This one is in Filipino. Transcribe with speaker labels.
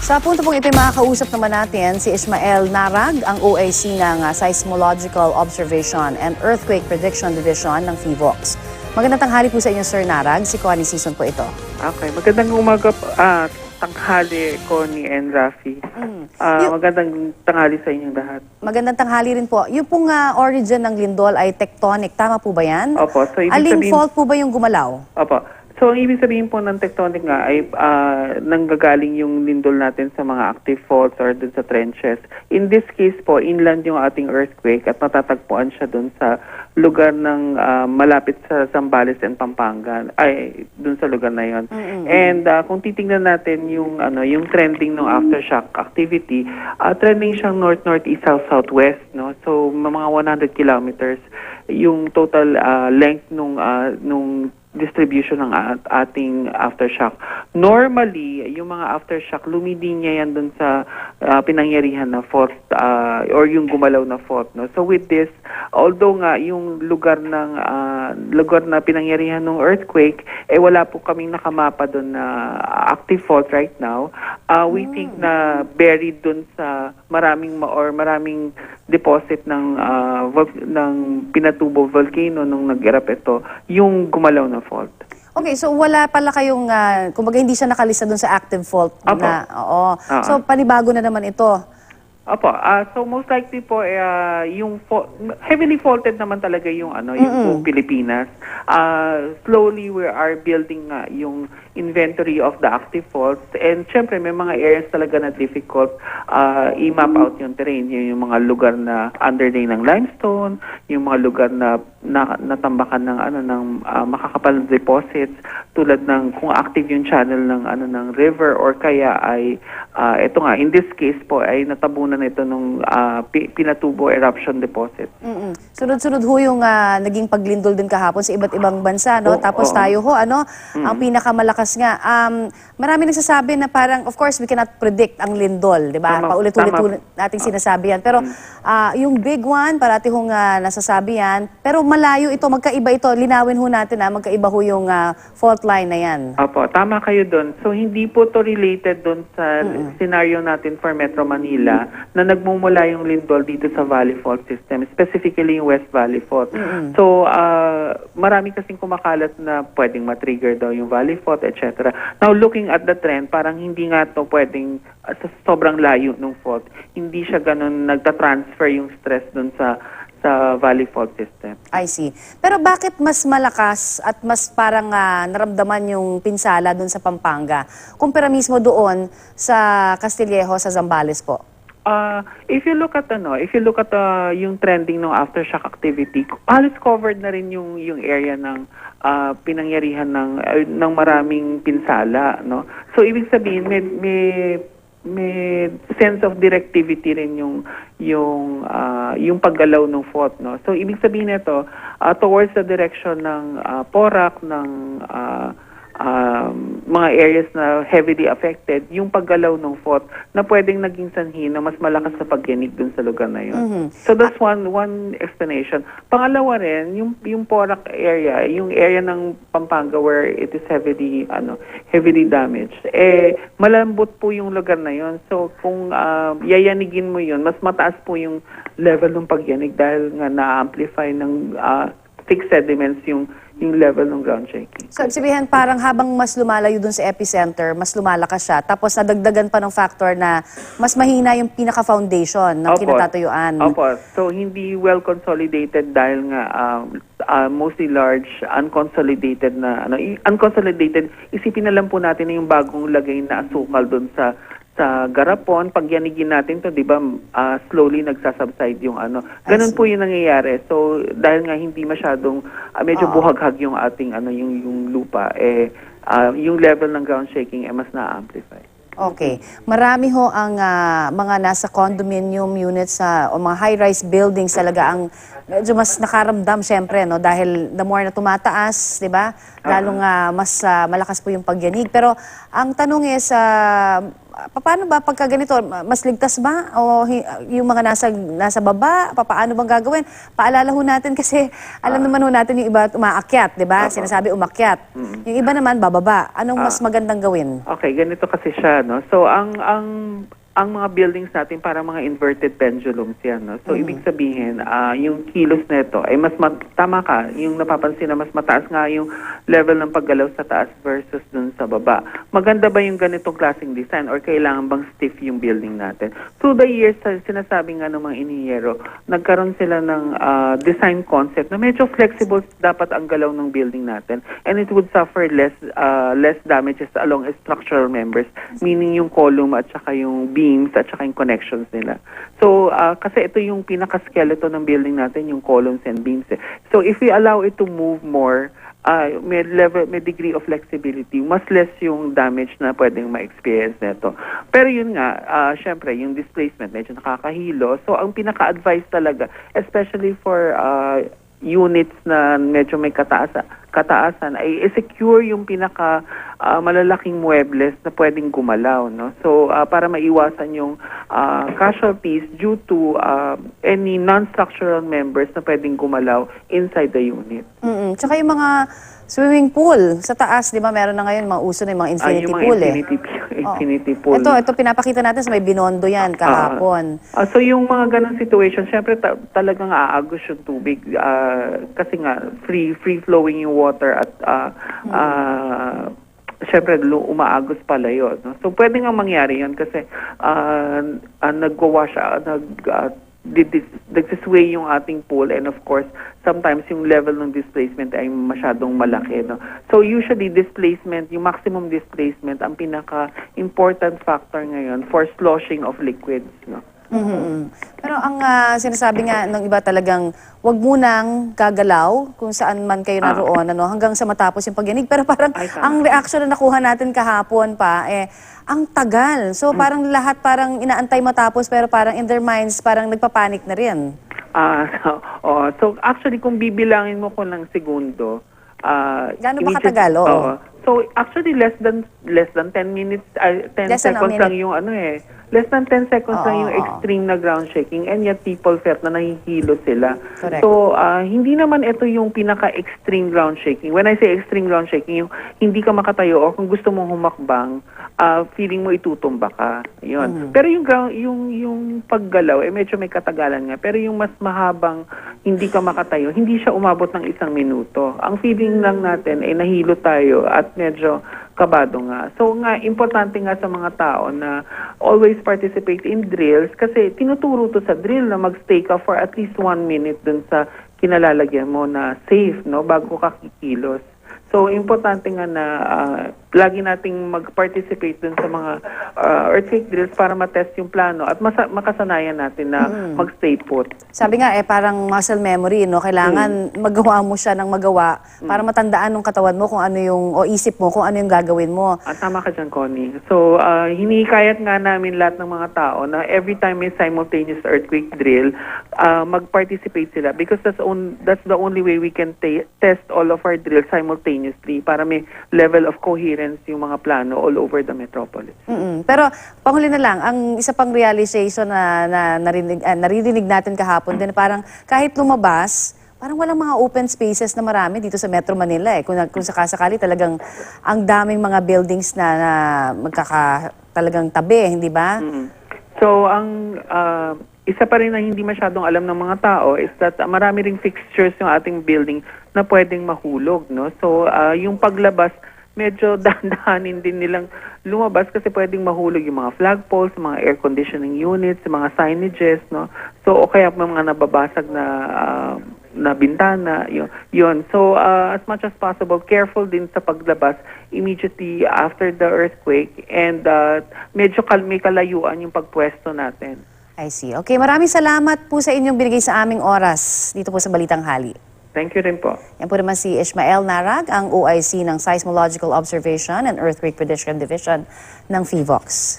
Speaker 1: Sa punto pong ito, makakausap naman natin si Ismael Narag, ang OAC ng Seismological Observation and Earthquake Prediction Division ng PHIVOLCS. Magandang tanghali po sa inyo, Sir Narag. Si Connie Season po ito.
Speaker 2: Okay, magandang umaga, tanghali, Connie and Rafi. Magandang tanghali sa inyong lahat.
Speaker 1: Magandang tanghali rin po. Yung pong origin ng lindol ay tectonic. Tama po ba yan?
Speaker 2: Opo. So,
Speaker 1: Aling fault po ba yung gumalaw?
Speaker 2: Opo. So, ang ibig sabihin po ng tectonic nga ay nanggagaling yung lindol natin sa mga active faults or dun sa trenches. In this case po, inland yung ating earthquake at matatagpuan siya dun sa lugar ng malapit sa Zambales and Pampanga, ay dun sa lugar na yon. And kung titingnan natin yung trending ng aftershock activity, trending siyang north-northeast, south-southwest, no? So mga 100 kilometers yung total length nung distribution ng ating aftershock. Normally, yung mga aftershock, lumilinya yan dun sa pinangyarihan na fault or yung gumalaw na fault. No? So with this, although nga yung lugar na pinangyarihan ng earthquake, wala po kaming nakamapa dun na active fault right now. We think na buried dun sa maraming deposit ng Pinatubo volcano nung nag-erupt ito, yung gumalaw na fault.
Speaker 1: Okay, so wala pala kayong, kumbaga hindi siya nakalista dun sa active fault na, oo. So panibago na naman ito.
Speaker 2: Opo, so most likely po yung heavily faulted naman talaga yung yung Pilipinas. Slowly we are building yung inventory of the active faults, and syempre may mga areas talaga na difficult i-map out yung terrain, yung mga lugar na underlay ng limestone, yung mga lugar na natambakan ng makakapal na deposits, tulad ng kung active yung channel ng river, or kaya ay ito nga, in this case po ay natabunan ito nung Pinatubo eruption deposit.
Speaker 1: Sunod-sunod ho yung naging paglindol din kahapon sa iba't ibang bansa, no? Tapos tayo ho, ang pinakamalakas nga. Marami nagsasabi na parang, of course, we cannot predict ang lindol, di ba? Paulit-ulit nating sinasabi yan. Pero yung big one, parati hong nasasabi yan. Pero malayo ito, magkaiba ito. Linawin ho natin magkaiba ho yung fault line na yan.
Speaker 2: Opo, tama kayo doon. So hindi po to related doon sa scenario natin for Metro Manila na nagmumula yung lindol dito sa Valley Fault System, specifically yung West Valley Fault. So marami kasing kumakalat na pwedeng matrigger daw yung Valley Fault, etc. Now looking at the trend, parang hindi nga to pwedeng sa sobrang layo ng fault. Hindi siya ganun nagta-transfer yung stress doon sa Valley Fault System.
Speaker 1: I see. Pero bakit mas malakas at mas parang naramdaman yung pinsala doon sa Pampanga kumpara mismo doon sa Castillejo, sa Zambales po?
Speaker 2: If you look at yung trending ng aftershock activity, halos covered na rin yung area ng pinangyarihan ng maraming pinsala, no? So ibig sabihin may sense of directivity rin yung paggalaw ng fault, no? So ibig sabihin nito towards the direction ng Porac, ng mga areas na heavily affected, yung paggalaw ng fault na pwedeng naging sanhi na mas malakas na pagyanig dun sa lugar na yun. So that's one explanation. Pangalawa rin, yung Porac area, yung area ng Pampanga where it is heavily damaged, malambot po yung lugar na yun. So kung yayanigin mo yun, mas mataas po yung level ng pagyanig dahil nga na-amplify ng thick sediments yung level ng ground shaking.
Speaker 1: So, sabihin parang habang mas lumalayo dun sa epicenter, mas lumalakas siya. Tapos nadagdagan pa ng factor na mas mahina yung pinaka-foundation ng kinatatuyuan.
Speaker 2: Opo. So, hindi well consolidated dahil nga mostly large, unconsolidated, isipin na lang po natin na yung bagong lagay na asukal dun sa garapon, pag yanigin natin to, di ba, slowly nagsasubside yung Ganun po yung nangyayari. So, dahil nga hindi masyadong, medyo buhaghag yung ating, yung lupa, yung level ng ground shaking mas na-amplify.
Speaker 1: Okay. Marami ho ang mga nasa condominium units o mga high-rise buildings talaga ang medyo mas nakaramdam syempre, no? Dahil the more na tumataas, di ba? Lalong mas malakas po yung pagyanig. Pero ang tanong is, paano ba pagka ganito? Mas ligtas ba? O yung mga nasa baba? Paano bang gagawin? Paalala ho natin kasi alam naman ho natin yung iba umaakyat, di ba? Sinasabi umakyat. Yung iba naman bababa. Anong mas magandang gawin?
Speaker 2: Okay, ganito kasi siya, no? So, ang mga buildings natin parang mga inverted pendulums yan, no? So, ibig sabihin, yung kilos nito ay tama ka, yung napapansin na mas mataas nga yung level ng paggalaw sa taas versus dun sa baba. Maganda ba yung ganitong klaseng design or kailangan bang stiff yung building natin? Through the years, sinasabi nga ng mga inhinyero, nagkaroon sila ng design concept na medyo flexible dapat ang galaw ng building natin and it would suffer less damages along structural members, meaning yung column at saka yung beams at saka yung connections nila. So, kasi ito yung pinaka-skeleton ng building natin, yung columns and beams. So, if we allow it to move more, may degree of flexibility, mas less yung damage na pwedeng ma-experience nito. Pero yun nga, syempre, yung displacement, medyo nakakahilo. So, ang pinaka-advice talaga, especially for units na medyo may kataasan ay secure yung pinaka malalaking muebles na pwedeng gumalaw, no? So para maiwasan yung casualties due to any non-structural members na pwedeng gumalaw inside the unit.
Speaker 1: Tsaka yung mga swimming pool sa taas, di ba? Meron na ngayon mga uso na yung mga infinity
Speaker 2: Yung mga
Speaker 1: pool
Speaker 2: infinity pool.
Speaker 1: Ito pinapakita natin sa may Binondo yan kahapon.
Speaker 2: So yung mga ganong situation, syempre talagang aagos yung tubig kasi nga free flowing yung water at syempre umaagos pala yun, no? So pwede nga mangyari yun kasi nagwawash nagsisway yung ating pool and of course sometimes yung level ng displacement ay masyadong malaki, no? So usually displacement, yung maximum displacement ang pinaka-important factor ngayon for sloshing of liquids, no?
Speaker 1: Pero ang sinasabi nga ng iba talagang wag munang gagalaw kung saan man kayo naroon hanggang sa matapos yung pagyanig. Pero parang ang reaction na nakuha natin kahapon pa ang tagal. So parang lahat parang inaantay matapos pero parang in their minds parang nagpapanik na rin.
Speaker 2: So actually kung bibilangin mo ko ng segundo,
Speaker 1: gaano ba katagal?
Speaker 2: So actually less than 10 minutes, 10 seconds lang yung less than 10 seconds lang yung extreme na ground shaking and yet people felt na nahihilo sila.
Speaker 1: Correct.
Speaker 2: So hindi naman ito yung pinaka-extreme ground shaking. When I say extreme ground shaking, yung hindi ka makatayo o kung gusto mong humakbang, feeling mo itutumba ka. Yun. Pero yung paggalaw medyo may katagalan nga. Pero yung mas mahabang hindi ka makatayo, hindi siya umabot ng 1 minuto. Ang feeling lang natin ay nahilo tayo at medyo kabado nga. So nga, importante nga sa mga tao na always participate in drills kasi tinuturo to sa drill na magstay ka for at least 1 minute dun sa kinalalagyan mo na safe, no, bago ka kikilos. So, importante nga na lagi nating mag-participate dun sa mga earthquake drills para matest yung plano at makasanayan natin na mag-stay put.
Speaker 1: Sabi nga, parang muscle memory, no? Kailangan magawa mo siya ng magawa para matandaan ng katawan mo kung ano yung, o isip mo kung ano yung gagawin mo.
Speaker 2: Tama ka dyan, Connie. So, hinikayat nga namin lahat ng mga tao na every time may simultaneous earthquake drill, mag-participate sila because that's the only way we can test all of our drills simultaneously para may level of coherence yung mga plano all over the metropolis.
Speaker 1: Pero panghuli na lang, ang isa pang realization na narinig natin kahapon din, parang kahit lumabas, parang walang mga open spaces na marami dito sa Metro Manila. Kung sakasakali talagang ang daming mga buildings na talagang tabi, hindi ba?
Speaker 2: So, isa pa rin na hindi masyadong alam ng mga tao is that marami ring fixtures yung ating building na pwedeng mahulog, no? So, yung paglabas, medyo dahan-dahanin din nilang lumabas kasi pwedeng mahulog yung mga flagpoles, mga air conditioning units, mga signages, no? So, o kaya mga nababasag na bintana, yun. So, as much as possible, careful din sa paglabas immediately after the earthquake and medyo may kalayuan yung pagpwesto natin.
Speaker 1: I see. Okay, maraming salamat po sa inyong binigay sa aming oras dito po sa Balitang Hali.
Speaker 2: Thank you rin po.
Speaker 1: Yan po naman si Ishmael Narag, ang OIC ng Seismological Observation and Earthquake Prediction Division ng PHIVOX.